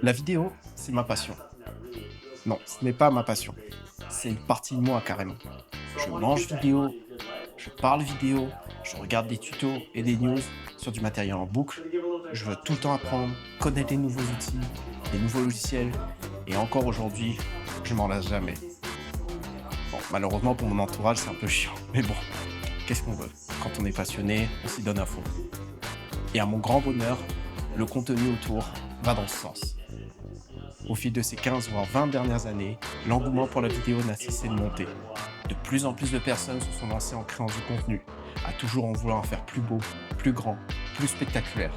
La vidéo, c'est ma passion. Non, ce n'est pas ma passion. C'est une partie de moi carrément. Je mange vidéo, je parle vidéo, je regarde des tutos et des news sur du matériel en boucle. Je veux tout le temps apprendre, connaître des nouveaux outils, des nouveaux logiciels. Et encore aujourd'hui, je m'en lasse jamais. Bon, malheureusement pour mon entourage, c'est un peu chiant. Mais bon, qu'est-ce qu'on veut? Quand on est passionné, on s'y donne à fond. Et à mon grand bonheur, le contenu autour va dans ce sens. Au fil de ces 15 voire 20 dernières années, l'engouement pour la vidéo n'a cessé de monter. De plus en plus de personnes se sont lancées en créant du contenu, à toujours en vouloir en faire plus beau, plus grand, plus spectaculaire.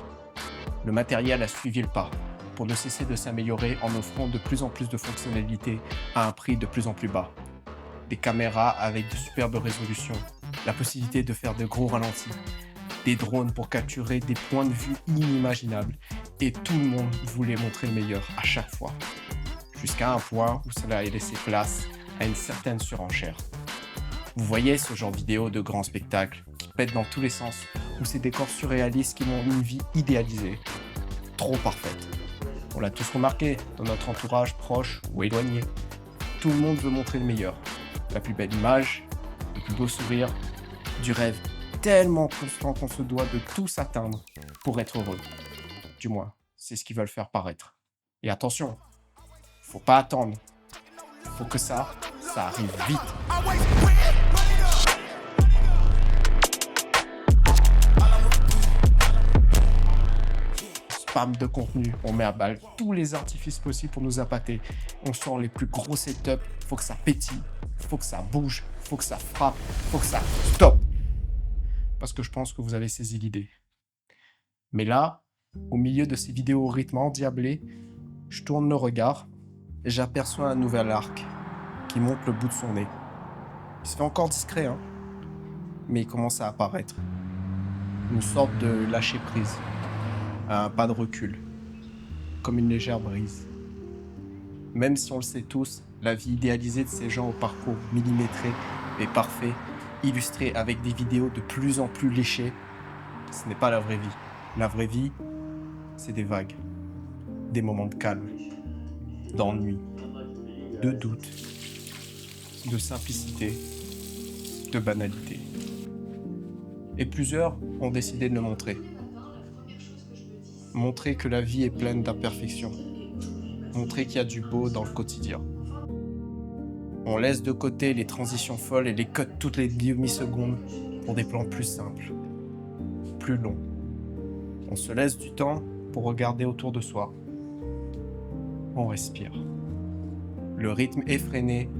Le matériel a suivi le pas, pour ne cesser de s'améliorer en offrant de plus en plus de fonctionnalités à un prix de plus en plus bas. Des caméras avec de superbes résolutions, la possibilité de faire de gros ralentis, des drones pour capturer des points de vue inimaginables, et tout le monde voulait montrer le meilleur à chaque fois. Jusqu'à un point où cela a laissé place à une certaine surenchère. Vous voyez ce genre de vidéos de grands spectacles qui pètent dans tous les sens, où ces décors surréalistes qui montrent une vie idéalisée, trop parfaite. On l'a tous remarqué dans notre entourage proche ou éloigné. Tout le monde veut montrer le meilleur, la plus belle image, le plus beau sourire, du rêve tellement constant qu'on se doit de tous atteindre pour être heureux. Du moins, c'est ce qu'ils veulent faire paraître. Et attention, faut pas attendre. Faut que ça arrive vite. Spam de contenu, on met à balle tous les artifices possibles pour nous appâter. On sort les plus gros setups, faut que ça pétille, faut que ça bouge, faut que ça frappe, faut que ça stop. Parce que je pense que vous avez saisi l'idée. Mais là, au milieu de ces vidéos au rythme endiablé, je tourne le regard et j'aperçois un nouvel arc qui monte le bout de son nez. Il se fait encore discret, hein, mais il commence à apparaître. Une sorte de lâcher prise, à un pas de recul, comme une légère brise. Même si on le sait tous, la vie idéalisée de ces gens au parcours millimétré et parfait, illustré avec des vidéos de plus en plus léchées, ce n'est pas la vraie vie. La vraie vie, c'est des vagues, des moments de calme, d'ennui, de doute, de simplicité, de banalité. Et plusieurs ont décidé de le montrer. Montrer que la vie est pleine d'imperfections. Montrer qu'il y a du beau dans le quotidien. On laisse de côté les transitions folles et les cuts toutes les demi-secondes pour des plans plus simples, plus longs. On se laisse du temps pour regarder autour de soi. On respire. Le rythme effréné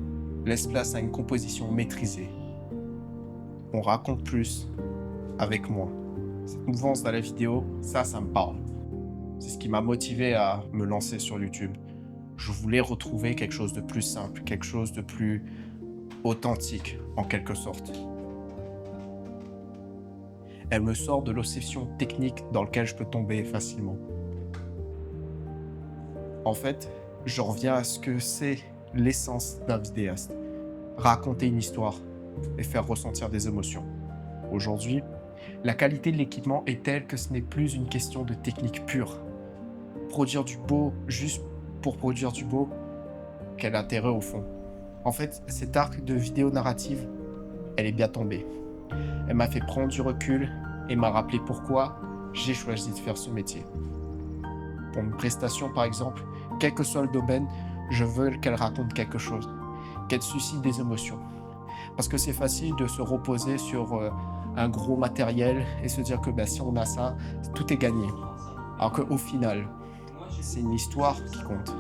laisse place à une composition maîtrisée. On raconte plus avec moins. Cette mouvance dans la vidéo, ça me parle. C'est ce qui m'a motivé à me lancer sur YouTube. Je voulais retrouver quelque chose de plus simple, quelque chose de plus authentique, en quelque sorte. Elle me sort de l'obsession technique dans laquelle je peux tomber facilement. En fait, je reviens à ce que c'est l'essence d'un vidéaste. Raconter une histoire et faire ressentir des émotions. Aujourd'hui, la qualité de l'équipement est telle que ce n'est plus une question de technique pure. Produire du beau juste pour produire du beau, quel intérêt au fond? En fait, cet arc de vidéo narrative, elle est bien tombée. Elle m'a fait prendre du recul et m'a rappelé pourquoi j'ai choisi de faire ce métier. Pour une prestation par exemple, quel que soit le domaine, je veux qu'elle raconte quelque chose, qu'elle suscite des émotions. Parce que c'est facile de se reposer sur un gros matériel et se dire que si on a ça, tout est gagné. Alors qu'au final, c'est une histoire qui compte.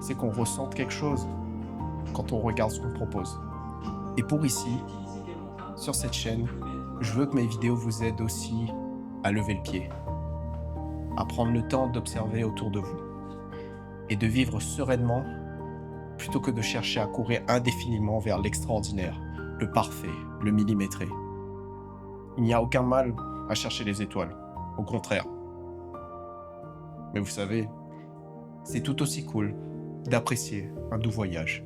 C'est qu'on ressente quelque chose quand on regarde ce qu'on propose. Et pour ici, sur cette chaîne, je veux que mes vidéos vous aident aussi à lever le pied, à prendre le temps d'observer autour de vous et de vivre sereinement plutôt que de chercher à courir indéfiniment vers l'extraordinaire, le parfait, le millimétré. Il n'y a aucun mal à chercher les étoiles, au contraire. Mais vous savez, c'est tout aussi cool d'apprécier un doux voyage.